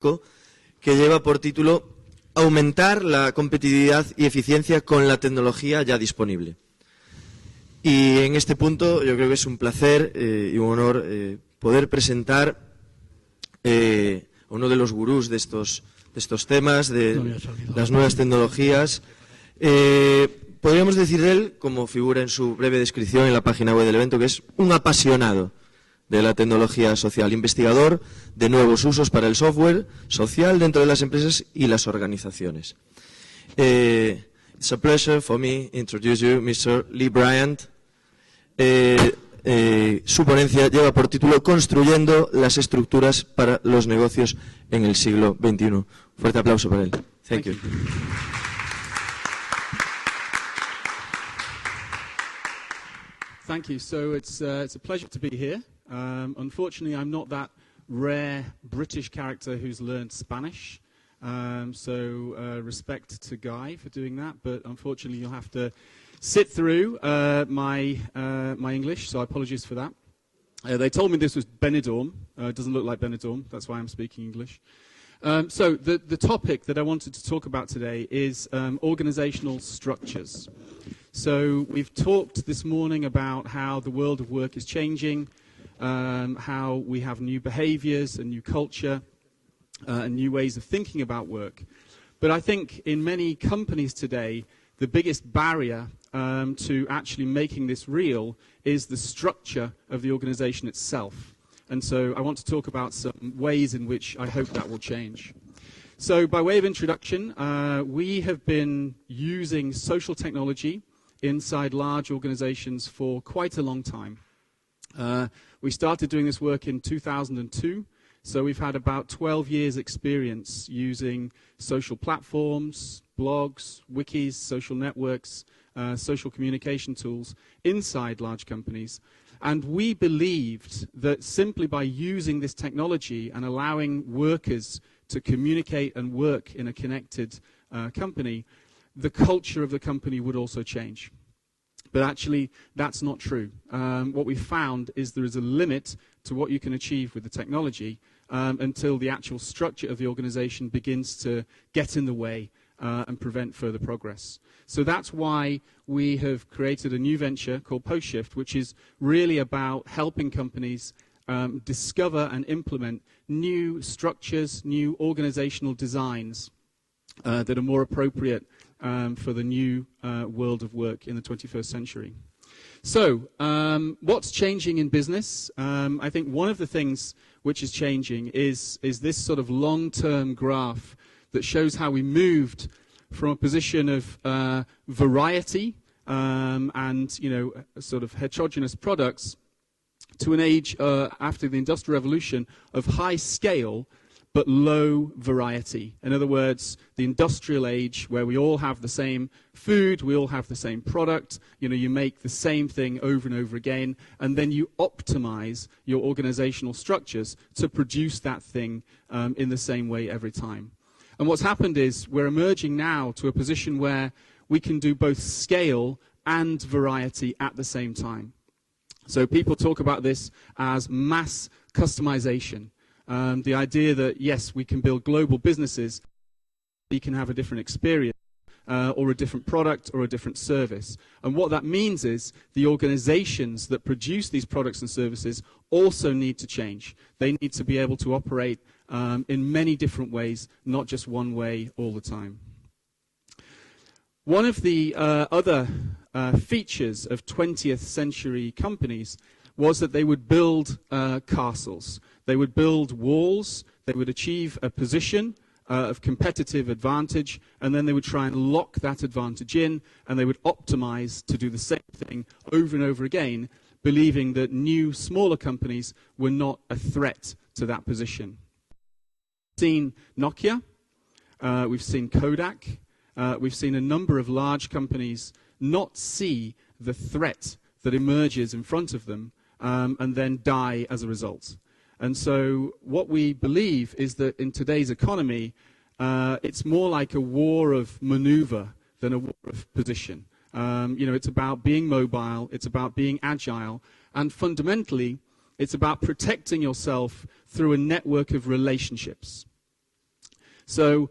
que lleva por título Aumentar la competitividad y eficiencia con la tecnología ya disponible. Y en este punto yo creo que es un placer y un honor poder presentar a uno de los gurús de estos temas, de las nuevas tecnologías. Podríamos decir de él, como figura en su breve descripción en la página web del evento, que es un apasionado de la tecnología social, investigador de nuevos usos para el software social dentro de las empresas y las organizaciones. It's a pleasure for me to introduce you, Mr. Lee Bryant. Su ponencia lleva por título Construyendo las estructuras para los negocios en el siglo XXI. Fuerte aplauso para él. Thank you. Thank you. So it's a pleasure to be here. Unfortunately, I'm not that rare British character who's learned Spanish. Respect to Guy for doing that, but unfortunately you'll have to sit through my English, so apologies for that. They told me this was Benidorm. It doesn't look like Benidorm, that's why I'm speaking English. So the topic that I wanted to talk about today is organizational structures. So we've talked this morning about how the world of work is changing, how we have new behaviors and new culture and new ways of thinking about work. But I think in many companies today, the biggest barrier to actually making this real is the structure of the organization itself. And so I want to talk about some ways in which I hope that will change. So by way of introduction, we have been using social technology inside large organizations for quite a long time. We started doing this work in 2002, so we've had about 12 years experience using social platforms, blogs, wikis, social networks, social communication tools inside large companies. And we believed that simply by using this technology and allowing workers to communicate and work in a connected company, the culture of the company would also change. But actually, that's not true. What we found is there is a limit to what you can achieve with the technology until the actual structure of the organization begins to get in the way and prevent further progress. So that's why we have created a new venture called Postshift, which is really about helping companies discover and implement new structures, new organizational designs that are more appropriate for the new world of work in the 21st century. So, what's changing in business? I think one of the things which is changing is this sort of long-term graph that shows how we moved from a position of variety and, you know, sort of heterogeneous products to an age after the Industrial Revolution of high scale but low variety. In other words, the industrial age where we all have the same food, we all have the same product, you know, you make the same thing over and over again, and then you optimize your organizational structures to produce that thing in the same way every time. And what's happened is we're emerging now to a position where we can do both scale and variety at the same time. So people talk about this as mass customization. The idea that, yes, we can build global businesses, you can have a different experience or a different product or a different service. And what that means is the organizations that produce these products and services also need to change. They need to be able to operate in many different ways, not just one way all the time. One of the other features of 20th century companies was that they would build castles. They would build walls, they would achieve a position of competitive advantage, and then they would try and lock that advantage in, and they would optimize to do the same thing over and over again, believing that new, smaller companies were not a threat to that position. We've seen Nokia, we've seen Kodak, we've seen a number of large companies not see the threat that emerges in front of them and then die as a result. And so what we believe is that in today's economy, it's more like a war of maneuver than a war of position. You know, it's about being mobile, it's about being agile, and fundamentally, it's about protecting yourself through a network of relationships. So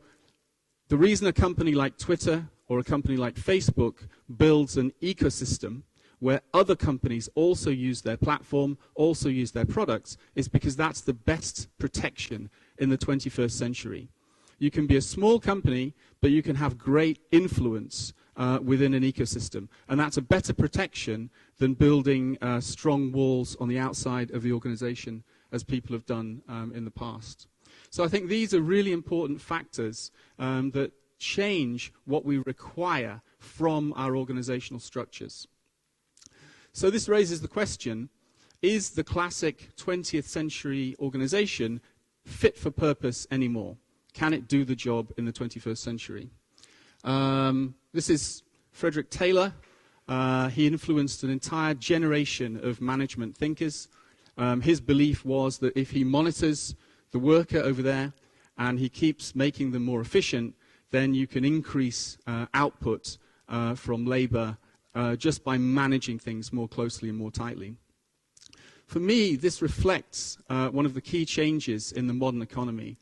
the reason a company like Twitter or a company like Facebook builds an ecosystem where other companies also use their platform, also use their products, is because that's the best protection in the 21st century. You can be a small company, but you can have great influence within an ecosystem. And that's a better protection than building strong walls on the outside of the organization, as people have done in the past. So I think these are really important factors that change what we require from our organizational structures. So this raises the question, is the classic 20th century organization fit for purpose anymore? Can it do the job in the 21st century? This is Frederick Taylor. He influenced an entire generation of management thinkers. His belief was that if he monitors the worker over there and he keeps making them more efficient, then you can increase output from labor just by managing things more closely and more tightly. For me, this reflects one of the key changes in the modern economy.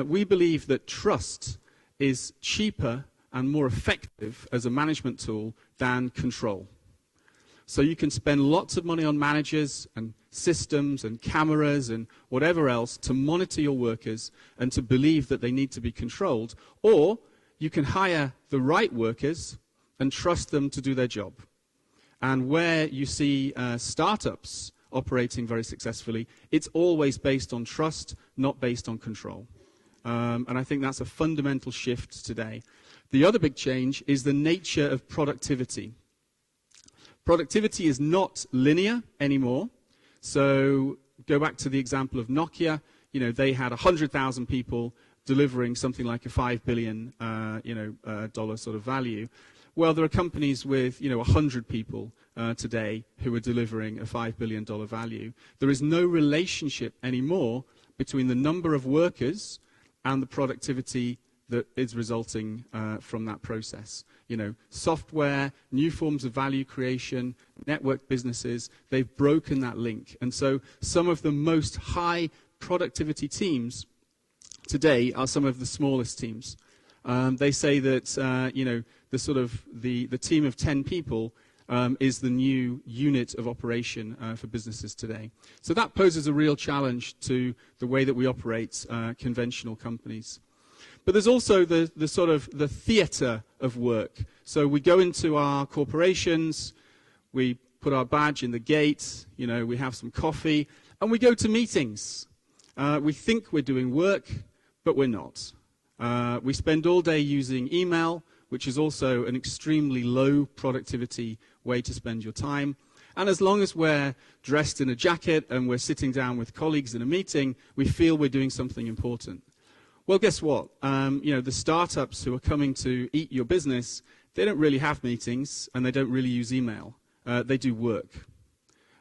We believe that trust is cheaper and more effective as a management tool than control. So you can spend lots of money on managers and systems and cameras and whatever else to monitor your workers and to believe that they need to be controlled, or you can hire the right workers and trust them to do their job. And where you see startups operating very successfully, it's always based on trust, not based on control. And I think that's a fundamental shift today. The other big change is the nature of productivity. Productivity is not linear anymore. So go back to the example of Nokia. You know, they had 100,000 people delivering something like a $5 billion dollar sort of value. Well, there are companies with 100 people today who are delivering a $5 billion value. There is no relationship anymore between the number of workers and the productivity that is resulting from that process. You know, software, new forms of value creation, network businesses, they've broken that link. And so some of the most high productivity teams today are some of the smallest teams. They say that, the team of 10 people is the new unit of operation for businesses today. So that poses a real challenge to the way that we operate conventional companies. But there's also the theater of work. So we go into our corporations, we put our badge in the gate, we have some coffee, and we go to meetings. We think we're doing work, but we're not. We spend all day using email, which is also an extremely low productivity way to spend your time. And as long as we're dressed in a jacket and we're sitting down with colleagues in a meeting, we feel we're doing something important. Well, guess what? The startups who are coming to eat your business, they don't really have meetings and they don't really use email. They do work.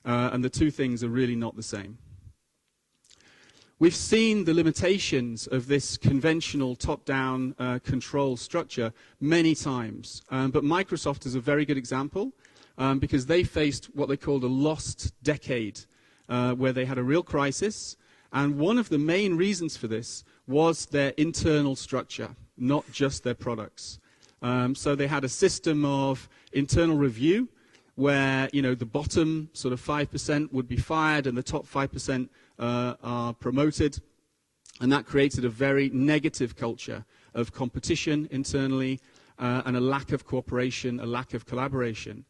And the two things are really not the same. We've seen the limitations of this conventional top-down control structure many times. But Microsoft is a very good example because they faced what they called a lost decade where they had a real crisis. And one of the main reasons for this was their internal structure, not just their products. So they had a system of internal review where, the bottom sort of 5% would be fired and the top 5% are promoted. And that created a very negative culture of competition internally and a lack of cooperation, a lack of collaboration.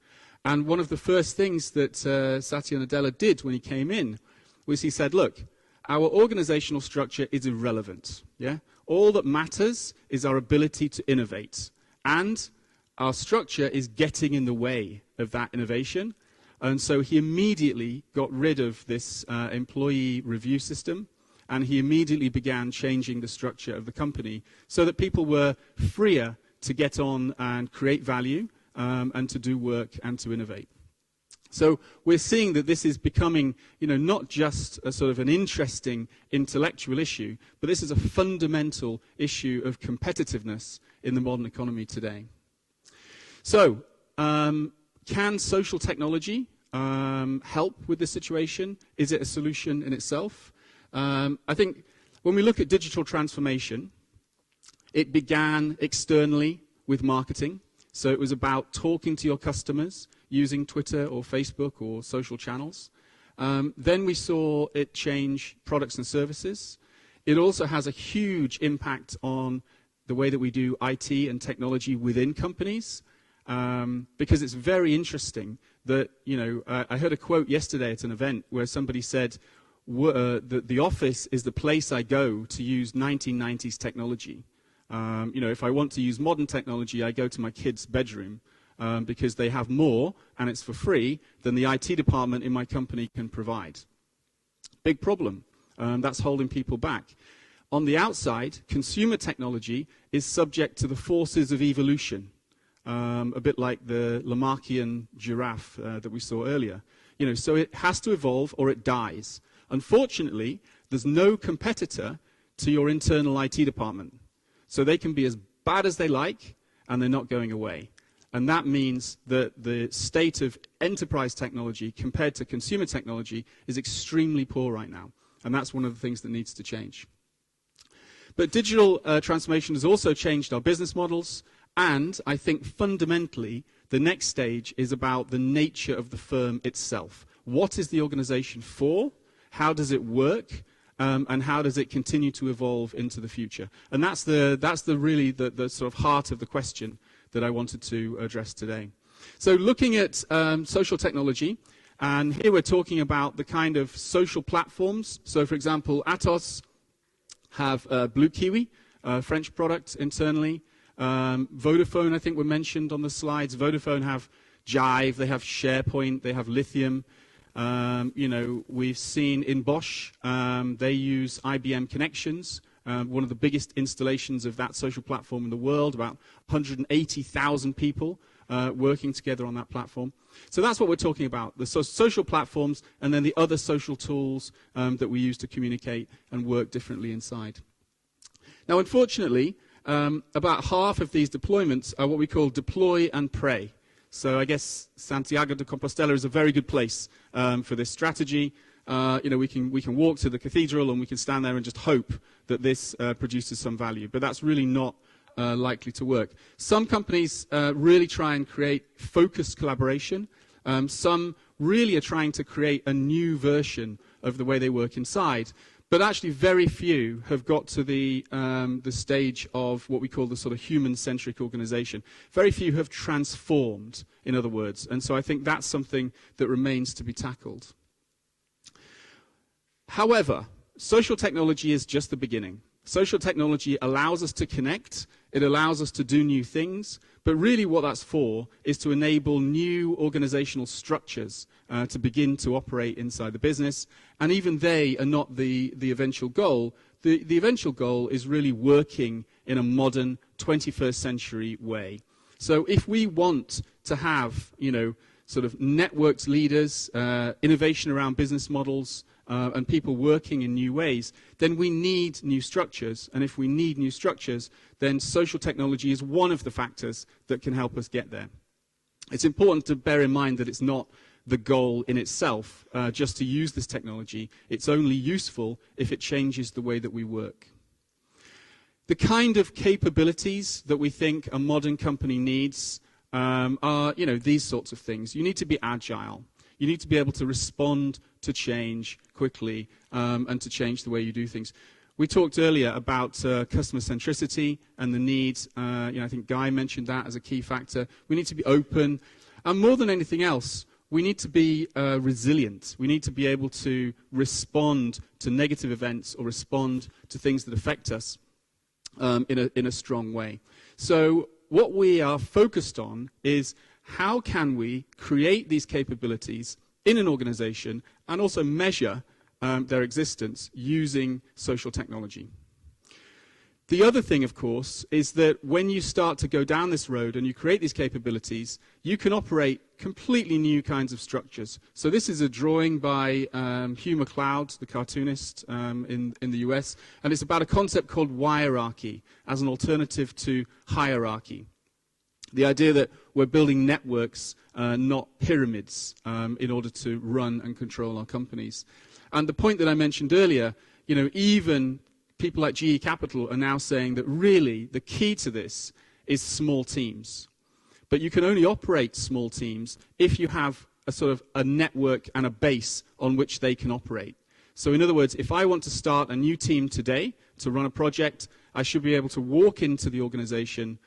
And one of the first things that Satya Nadella did when he came in was he said, look, our organizational structure is irrelevant. Yeah? All that matters is our ability to innovate. And our structure is getting in the way of that innovation. And so he immediately got rid of this employee review system, and he immediately began changing the structure of the company so that people were freer to get on and create value and to do work and to innovate. So we're seeing that this is becoming, not just a sort of an interesting intellectual issue, but this is a fundamental issue of competitiveness in the modern economy today. So, can social technology help with this situation? Is it a solution in itself? I think when we look at digital transformation, It began externally with marketing. So it was about talking to your customers using Twitter or Facebook or social channels. Then we saw it change products and services. It also has a huge impact on the way that we do IT and technology within companies, because it's very interesting that, I heard a quote yesterday at an event where somebody said, that the office is the place I go to use 1990s technology. If I want to use modern technology, I go to my kid's bedroom because they have more, and it's for free, than the IT department in my company can provide. Big problem. That's holding people back. On the outside, consumer technology is subject to the forces of evolution, a bit like the Lamarckian giraffe that we saw earlier. So it has to evolve or it dies. Unfortunately, there's no competitor to your internal IT department. So they can be as bad as they like, and they're not going away. And that means that the state of enterprise technology compared to consumer technology is extremely poor right now. And that's one of the things that needs to change. But digital transformation has also changed our business models. And I think fundamentally, the next stage is about the nature of the firm itself. What is the organization for? How does it work? And how does it continue to evolve into the future? And that's really the sort of heart of the question that I wanted to address today. So looking at social technology, and here we're talking about the kind of social platforms. So for example, Atos have Blue Kiwi, French product internally. Vodafone, I think, were mentioned on the slides. Vodafone have Jive, they have SharePoint, they have Lithium. We've seen in Bosch, they use IBM Connections, one of the biggest installations of that social platform in the world, about 180,000 people working together on that platform. So that's what we're talking about, the social platforms and then the other social tools that we use to communicate and work differently inside. Now, unfortunately, about half of these deployments are what we call deploy and pray. So I guess Santiago de Compostela is a very good place for this strategy. We can walk to the cathedral and we can stand there and just hope that this produces some value. But that's really not likely to work. Some companies really try and create focused collaboration. Some really are trying to create a new version of the way they work inside. But actually very few have got to the stage of what we call the sort of human-centric organization. Very few have transformed, in other words. And so I think that's something that remains to be tackled. However, social technology is just the beginning. Social technology allows us to connect. It allows us to do new things. But really what that's for is to enable new organizational structures to begin to operate inside the business. And even they are not the eventual goal. The eventual goal is really working in a modern 21st century way. So if we want to have, sort of networked leaders, innovation around business models, and people working in new ways, then we need new structures. And if we need new structures, then social technology is one of the factors that can help us get there. It's important to bear in mind that it's not the goal in itself, just to use this technology. It's only useful if it changes the way that we work. The kind of capabilities that we think a modern company needs are, these sorts of things. You need to be agile. You need to be able to respond to change quickly and to change the way you do things. We talked earlier about customer centricity and the need, I think Guy mentioned that as a key factor. We need to be open. And more than anything else, we need to be resilient. We need to be able to respond to negative events or respond to things that affect us in a strong way. So what we are focused on is how can we create these capabilities in an organization and also measure their existence using social technology. The other thing, of course, is that when you start to go down this road and you create these capabilities, you can operate completely new kinds of structures. So this is a drawing by Hugh MacLeod, the cartoonist in the US, and it's about a concept called hierarchy as an alternative to hierarchy. The idea that we're building networks, not pyramids, in order to run and control our companies. And the point that I mentioned earlier, even people like GE Capital are now saying that really the key to this is small teams. But you can only operate small teams if you have a sort of a network and a base on which they can operate. So in other words, if I want to start a new team today to run a project, I should be able to walk into the organization,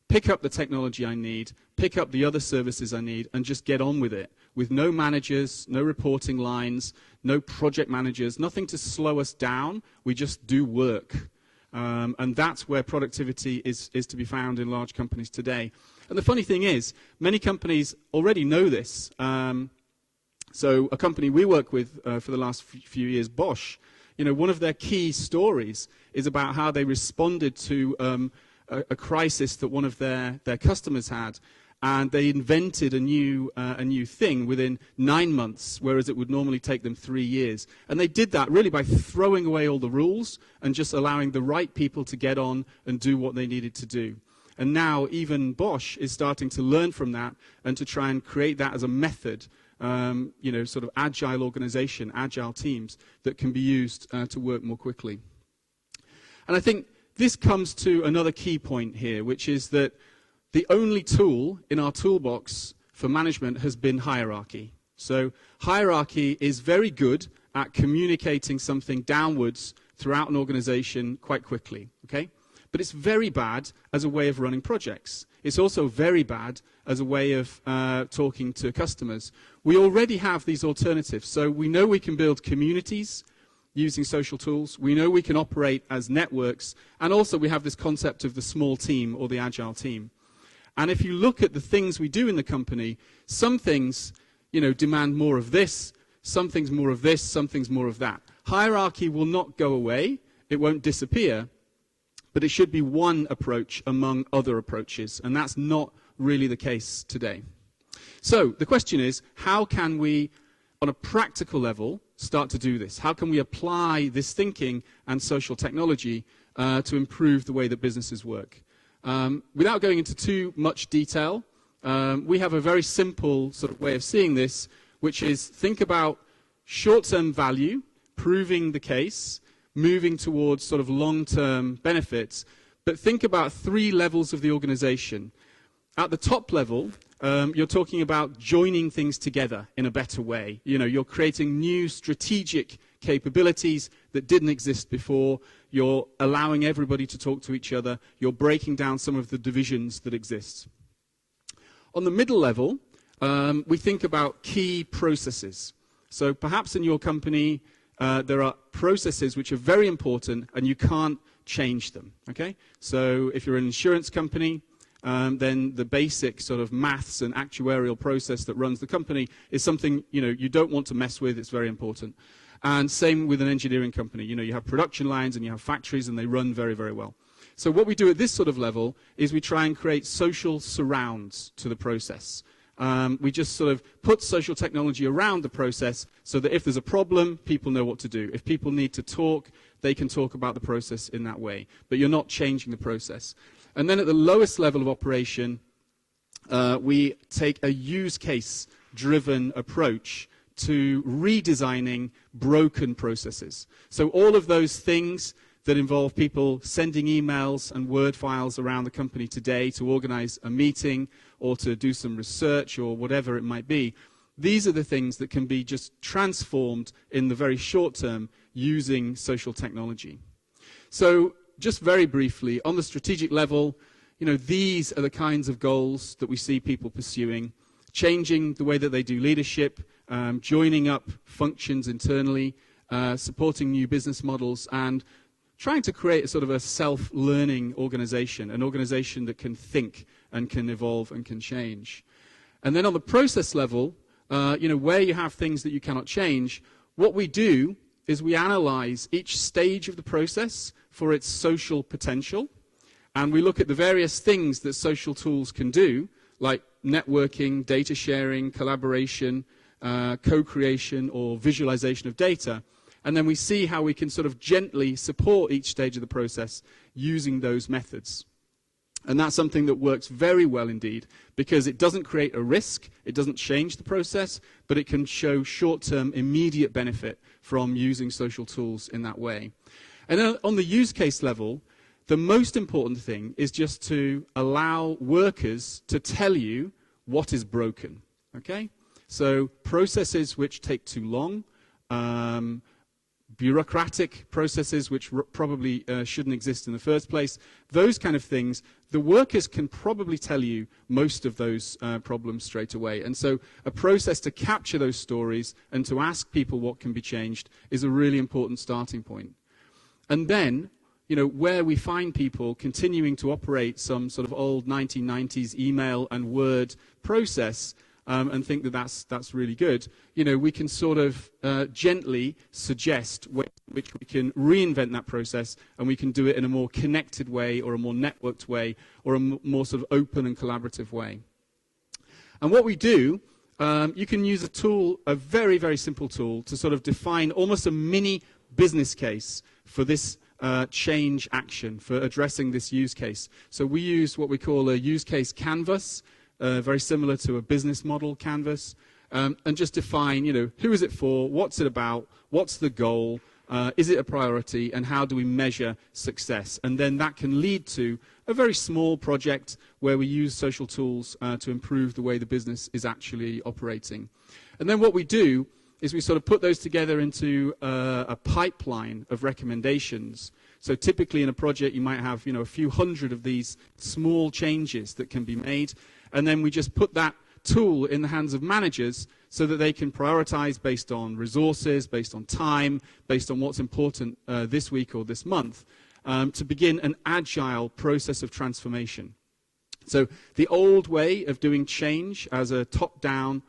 pick up the technology I need, pick up the other services I need, and just get on with it, with no managers, no reporting lines, no project managers, nothing to slow us down. We just do work. And that's where productivity is to be found in large companies today. And the funny thing is, many companies already know this. So a company we work with for the last few years, Bosch, one of their key stories is about how they responded to a crisis that one of their customers had, and they invented a new thing within 9 months, whereas it would normally take them 3 years. And they did that really by throwing away all the rules and just allowing the right people to get on and do what they needed to do. And now even Bosch is starting to learn from that and to try and create that as a method, sort of agile organization, agile teams that can be used to work more quickly. And I think this comes to another key point here, which is that the only tool in our toolbox for management has been hierarchy. So hierarchy is very good at communicating something downwards throughout an organization quite quickly, okay? But it's very bad as a way of running projects. It's also very bad as a way of talking to customers. We already have these alternatives. So we know we can build communities using social tools. We know we can operate as networks. And also we have this concept of the small team or the agile team. And if you look at the things we do in the company, some things, demand more of this, some things more of this, some things more of that. Hierarchy will not go away. It won't disappear. But it should be one approach among other approaches. And that's not really the case today. So the question is, how can we, on a practical level, start to do this? How can we apply this thinking and social technology to improve the way that businesses work? Without going into too much detail, we have a very simple sort of way of seeing this, which is think about short-term value, proving the case, moving towards sort of long-term benefits, but think about 3 levels of the organization. At the top level, you're talking about joining things together in a better way. You're creating new strategic capabilities that didn't exist before. You're allowing everybody to talk to each other. You're breaking down some of the divisions that exist. On the middle level, we think about key processes. So perhaps in your company, there are processes which are very important and you can't change them, okay? So if you're an insurance company, then the basic sort of maths and actuarial process that runs the company is something, you don't want to mess with. It's very important. And same with an engineering company. You have production lines and you have factories and they run very, very well. So what we do at this sort of level is we try and create social surrounds to the process. We just sort of put social technology around the process so that if there's a problem, people know what to do. If people need to talk, they can talk about the process in that way. But you're not changing the process. And then at the lowest level of operation, we take a use case-driven approach to redesigning broken processes. So all of those things that involve people sending emails and Word files around the company today to organize a meeting or to do some research or whatever it might be, these are the things that can be just transformed in the very short term using social technology. So just very briefly, on the strategic level, these are the kinds of goals that we see people pursuing: changing the way that they do leadership, joining up functions internally, supporting new business models, and trying to create a sort of a self-learning organization, an organization that can think and can evolve and can change. And then on the process level, where you have things that you cannot change, what we do is we analyze each stage of the process for its social potential, and we look at the various things that social tools can do, like networking, data sharing, collaboration, co-creation or visualization of data, and then we see how we can sort of gently support each stage of the process using those methods. And that's something that works very well indeed, because it doesn't create a risk, it doesn't change the process, but it can show short-term immediate benefit from using social tools in that way. And then on the use case level, the most important thing is just to allow workers to tell you what is broken, okay? So processes which take too long, bureaucratic processes which probably shouldn't exist in the first place, those kind of things, the workers can probably tell you most of those problems straight away. And so a process to capture those stories and to ask people what can be changed is a really important starting point. And then, you know, where we find people continuing to operate some sort of old 1990s email and Word process, and think that that's really good, you know, we can sort of gently suggest ways in which we can reinvent that process, and we can do it in a more connected way, or a more networked way, or a more sort of open and collaborative way. And what we do, you can use a tool, a very, very simple tool, to sort of define almost a mini business case for this change action, for addressing this use case. So we use what we call a use case canvas, very similar to a business model canvas, and just define, you know, who is it for, what's it about, what's the goal, is it a priority, and how do we measure success? And then that can lead to a very small project where we use social tools to improve the way the business is actually operating. And then what we do is we sort of put those together into a pipeline of recommendations. So typically in a project you might have, you know, a few hundred of these small changes that can be made, and then we just put that tool in the hands of managers so that they can prioritize based on resources, based on time, based on what's important this week or this month, to begin an agile process of transformation. So the old way of doing change as a top-down,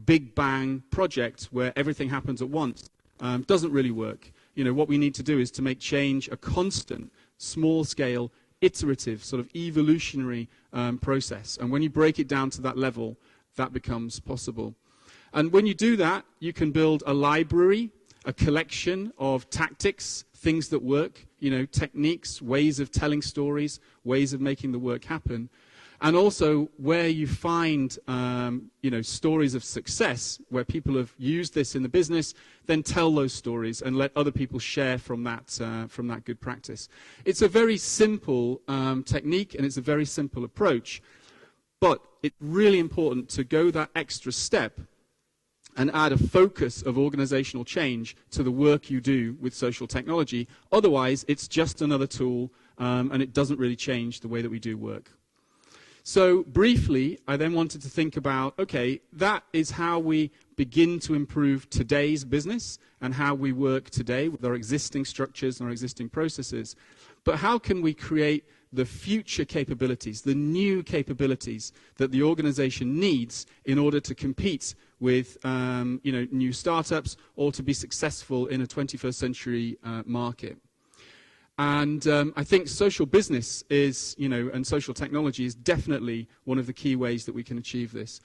big bang project where everything happens at once doesn't really work. You know, what we need to do is to make change a constant, small-scale, iterative, sort of evolutionary process. And when you break it down to that level, that becomes possible. And when you do that, you can build a library, a collection of tactics, things that work, you know, techniques, ways of telling stories, ways of making the work happen. And also where you find, you know, stories of success, where people have used this in the business, then tell those stories and let other people share from that good practice. It's a very simple technique, and it's a very simple approach. But it's really important to go that extra step and add a focus of organizational change to the work you do with social technology. Otherwise, it's just another tool, and it doesn't really change the way that we do work. So briefly, I then wanted to think about, okay, that is how we begin to improve today's business and how we work today with our existing structures and our existing processes. But how can we create the future capabilities, the new capabilities that the organization needs in order to compete with you know, new startups or to be successful in a 21st century market? And I think social business is, you know, and social technology is definitely one of the key ways that we can achieve this.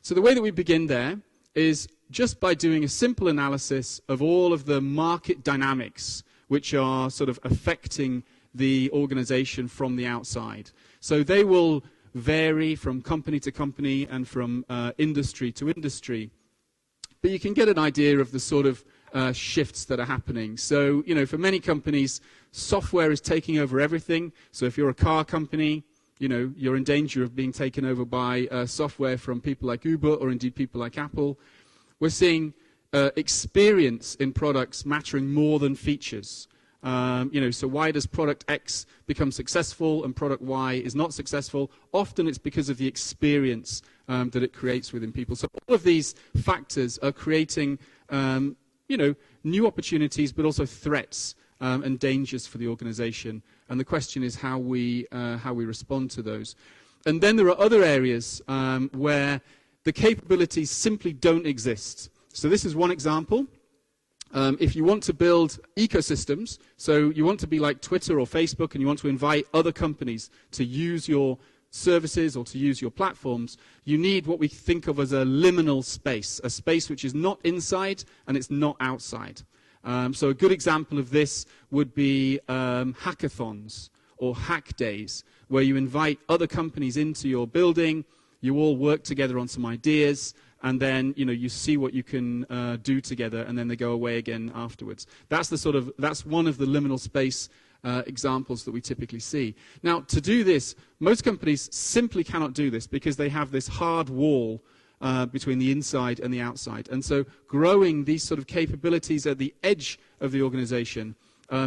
So the way that we begin there is just by doing a simple analysis of all of the market dynamics which are sort of affecting the organization from the outside. So they will vary from company to company and from industry to industry. But you can get an idea of the sort of shifts that are happening. So, you know, for many companies, software is taking over everything. So if you're a car company, you know, you're in danger of being taken over by software from people like Uber or indeed people like Apple. We're seeing experience in products mattering more than features. You know, so why does product X become successful and product Y is not successful? Often it's because of the experience that it creates within people. So all of these factors are creating you know, new opportunities, but also threats and dangers for the organization. And the question is how we respond to those. And then there are other areas where the capabilities simply don't exist. So this is one example. If you want to build ecosystems, so you want to be like Twitter or Facebook and you want to invite other companies to use your services or to use your platforms, you need what we think of as a liminal space, a space which is not inside and it's not outside. So a good example of this would be hackathons or hack days, where you invite other companies into your building, you all work together on some ideas, and then you see what you can do together, and then they go away again afterwards. That's one of the liminal space examples that we typically see. Now, to do this, most companies simply cannot do this because they have this hard wall between the inside and the outside. And so growing these sort of capabilities at the edge of the organization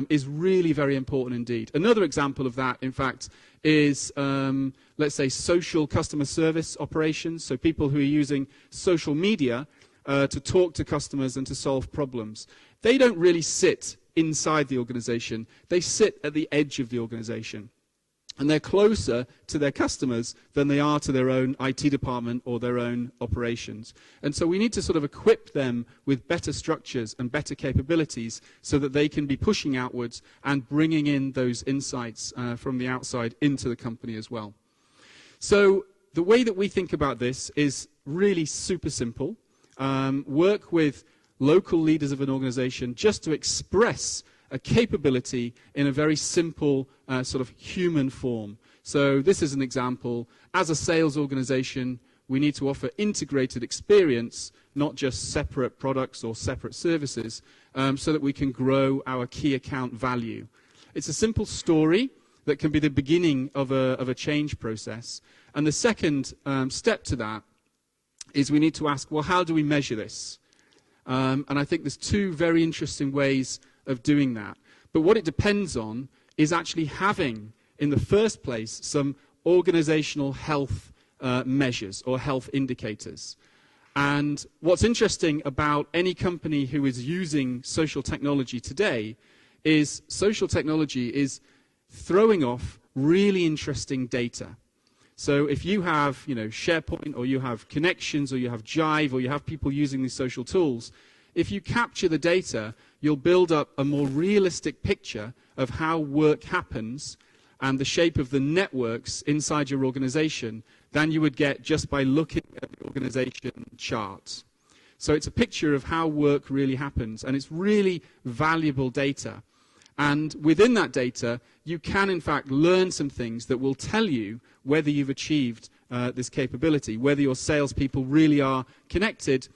is really very important indeed. Another example of that, in fact, is, let's say, social customer service operations, so people who are using social media to talk to customers and to solve problems. They don't really sit inside the organization. They sit at the edge of the organization. And they're closer to their customers than they are to their own IT department or their own operations. And so we need to sort of equip them with better structures and better capabilities so that they can be pushing outwards and bringing in those insights from the outside into the company as well. So the way that we think about this is really super simple. Work with local leaders of an organization just to express a capability in a very simple sort of human form. So this is an example. As a sales organization, we need to offer integrated experience, not just separate products or separate services, so that we can grow our key account value. It's a simple story that can be the beginning of a change process. And the second step to that is we need to ask, well, how do we measure this? And I think there's two very interesting ways of doing that. But what it depends on is actually having, in the first place, some organizational health measures or health indicators. And what's interesting about any company who is using social technology today is social technology is throwing off really interesting data. So if you have, SharePoint, or you have connections, or you have Jive, or you have people using these social tools, if you capture the data, you'll build up a more realistic picture of how work happens and the shape of the networks inside your organization than you would get just by looking at the organization charts. So it's a picture of how work really happens, and it's really valuable data. And within that data, you can, in fact, learn some things that will tell you whether you've achieved this capability, whether your salespeople really are connected,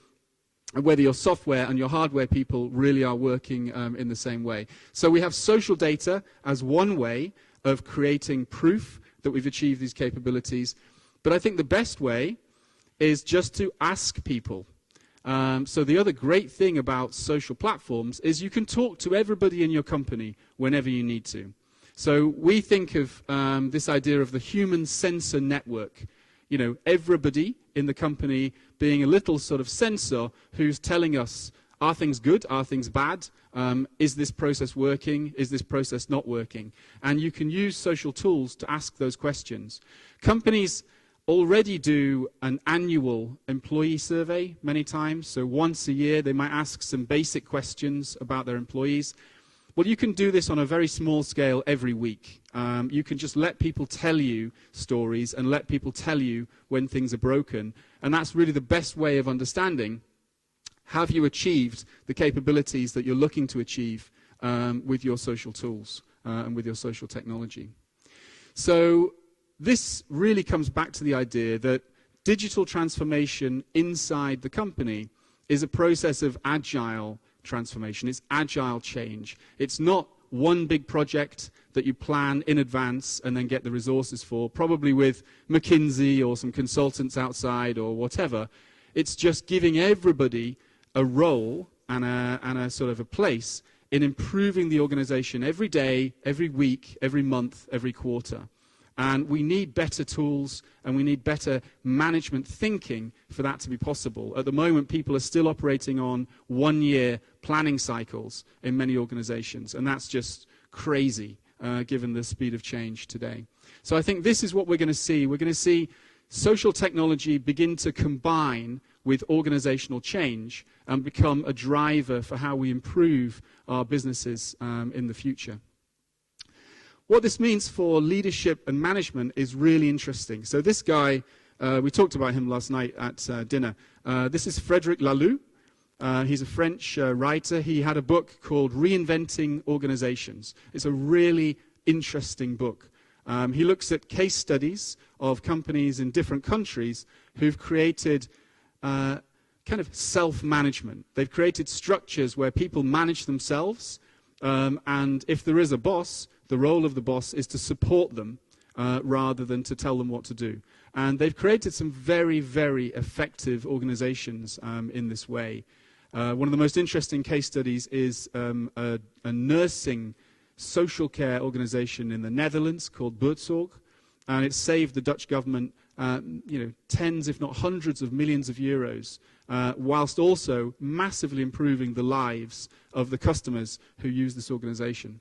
and whether your software and your hardware people really are working in the same way. So we have social data as one way of creating proof that we've achieved these capabilities. But I think the best way is just to ask people. So the other great thing about social platforms is you can talk to everybody in your company whenever you need to. So we think of this idea of the human sensor network. Everybody in the company being a little sort of sensor who's telling us, are things good? Are things bad? Is this process working? Is this process not working? And you can use social tools to ask those questions. Companies already do an annual employee survey many times. So once a year, they might ask some basic questions about their employees. Well, you can do this on a very small scale every week. You can just let people tell you stories and let people tell you when things are broken. And that's really the best way of understanding, have you achieved the capabilities that you're looking to achieve with your social tools and with your social technology. So this really comes back to the idea that digital transformation inside the company is a process of agile transformation. It's agile change. It's not one big project that you plan in advance and then get the resources for, probably with McKinsey or some consultants outside or whatever. It's just giving everybody a role and a sort of a place in improving the organization every day, every week, every month, every quarter. And we need better tools and we need better management thinking for that to be possible. At the moment, people are still operating on one-year planning cycles in many organizations, and that's just crazy given the speed of change today. So I think this is what we're going to see. We're going to see social technology begin to combine with organizational change and become a driver for how we improve our businesses in the future. What this means for leadership and management is really interesting. So this guy, we talked about him last night at dinner. This is Frédéric Laloux. He's a French writer. He had a book called Reinventing Organizations. It's a really interesting book. He looks at case studies of companies in different countries who've created kind of self-management. They've created structures where people manage themselves, and if there is a boss, the role of the boss is to support them rather than to tell them what to do. And they've created some very, very effective organizations in this way. One of the most interesting case studies is a nursing social care organization in the Netherlands called Buurtzorg, and it saved the Dutch government tens, if not hundreds of millions of euros, whilst also massively improving the lives of the customers who use this organization.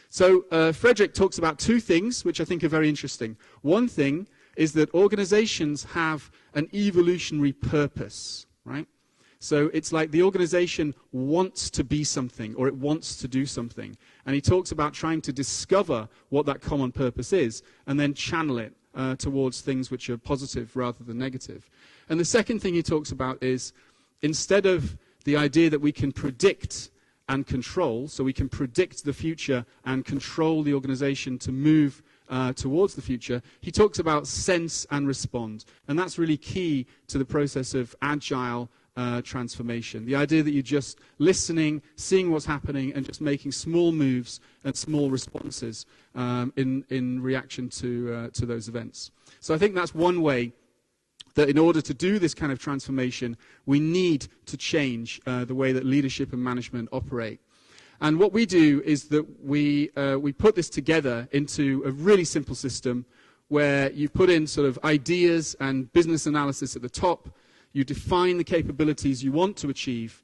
So Frederick talks about two things which I think are very interesting. One thing is that organizations have an evolutionary purpose, right? So it's like the organization wants to be something, or it wants to do something. And he talks about trying to discover what that common purpose is and then channel it towards things which are positive rather than negative. And the second thing he talks about is, instead of the idea that we can predict and control, so we can predict the future and control the organization to move towards the future, he talks about sense and respond. And that's really key to the process of agile transformation. The idea that you're just listening, seeing what's happening, and just making small moves and small responses in reaction to those events. So I think that's one way that in order to do this kind of transformation, we need to change the way that leadership and management operate. And what we do is that we put this together into a really simple system where you put in sort of ideas and business analysis at the top. You define the capabilities you want to achieve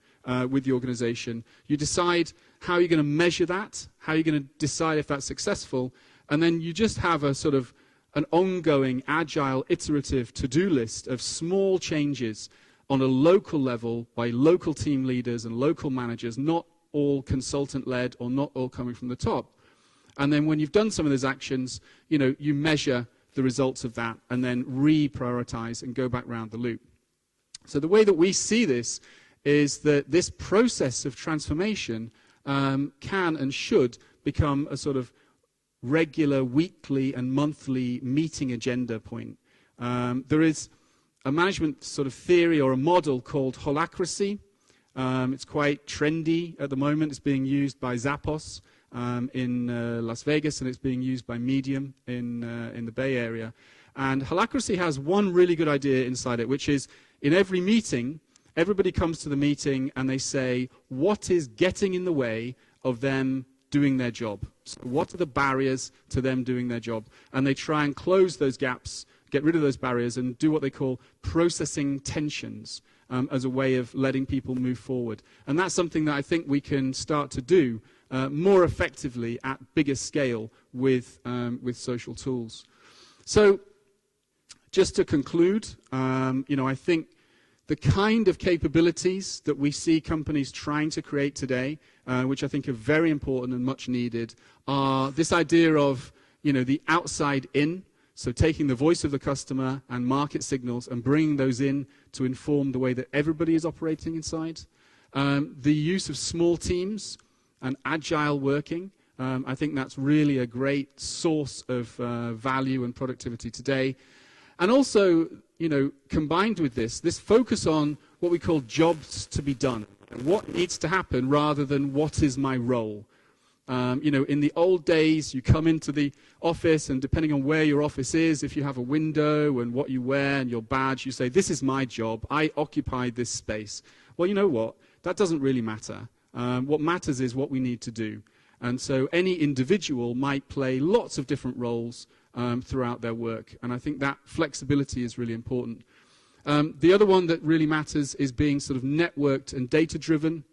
with the organization. You decide how you're going to measure that, how you're going to decide if that's successful, and then you just have a sort of an ongoing, agile, iterative to-do list of small changes on a local level by local team leaders and local managers, not all consultant-led or not all coming from the top. And then when you've done some of those actions, you measure the results of that and then reprioritize and go back round the loop. So the way that we see this is that this process of transformation can and should become a sort of regular weekly and monthly meeting agenda point. There is a management sort of theory or a model called holacracy. It's quite trendy at the moment. It's being used by Zappos in Las Vegas, and it's being used by Medium in the Bay Area. And holacracy has one really good idea inside it, which is in every meeting, everybody comes to the meeting and they say, what is getting in the way of them doing their job? So what are the barriers to them doing their job? And they try and close those gaps, get rid of those barriers, and do what they call processing tensions as a way of letting people move forward. And that's something that I think we can start to do more effectively at bigger scale with social tools. So just to conclude, I think the kind of capabilities that we see companies trying to create today, which I think are very important and much needed, are this idea of, the outside in, so taking the voice of the customer and market signals and bringing those in to inform the way that everybody is operating inside. The use of small teams and agile working, I think that's really a great source of value and productivity today. And also, combined with this focus on what we call jobs to be done, and what needs to happen rather than what is my role. In the old days, you come into the office, and depending on where your office is, if you have a window and what you wear and your badge, you say, this is my job, I occupy this space. Well, you know what? That doesn't really matter. What matters is what we need to do. And so any individual might play lots of different roles throughout their work. And I think that flexibility is really important. The other one that really matters is being sort of networked and data-driven.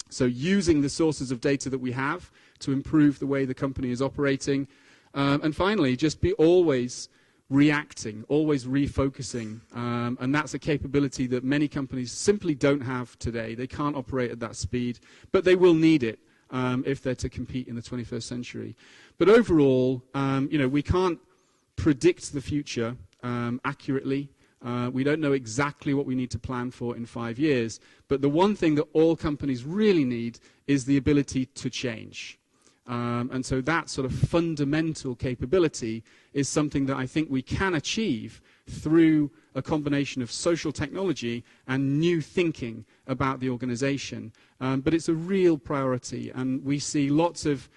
So using the sources of data that we have to improve the way the company is operating. And finally, just be always reacting, always refocusing. And that's a capability that many companies simply don't have today. They can't operate at that speed, but they will need it if they're to compete in the 21st century. But overall, we can't predict the future accurately. We don't know exactly what we need to plan for in 5 years. But the one thing that all companies really need is the ability to change. And so that sort of fundamental capability is something that I think we can achieve through a combination of social technology and new thinking about the organization. But it's a real priority, and we see lots of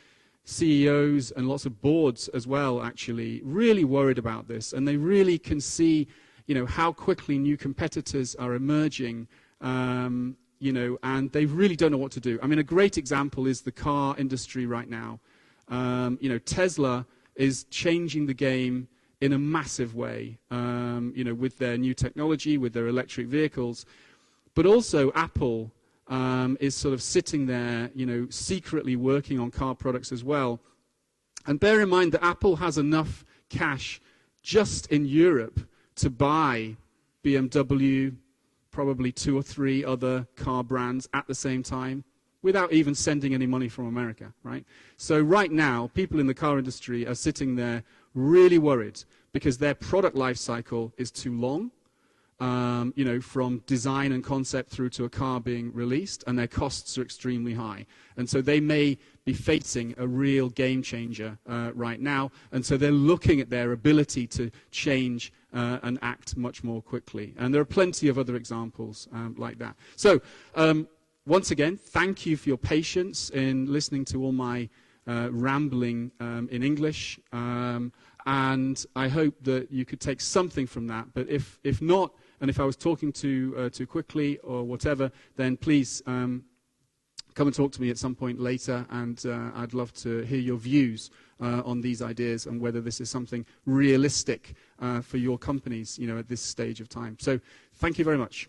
CEOs and lots of boards as well, actually, really worried about this, and they really can see, how quickly new competitors are emerging, and they really don't know what to do. I mean, a great example is the car industry right now. Tesla is changing the game in a massive way, with their new technology, with their electric vehicles, but also Apple is sort of sitting there, secretly working on car products as well. And bear in mind that Apple has enough cash just in Europe to buy BMW, probably 2 or 3 other car brands at the same time, without even sending any money from America, right? So right now, people in the car industry are sitting there really worried because their product life cycle is too long, from design and concept through to a car being released, and their costs are extremely high. And so they may be facing a real game changer right now, and so they're looking at their ability to change and act much more quickly. And there are plenty of other examples like that. So once again, thank you for your patience in listening to all my rambling in English, and I hope that you could take something from that. But if not, and if I was talking too quickly or whatever, then please come and talk to me at some point later, and I'd love to hear your views on these ideas and whether this is something realistic for your companies, at this stage of time. So thank you very much.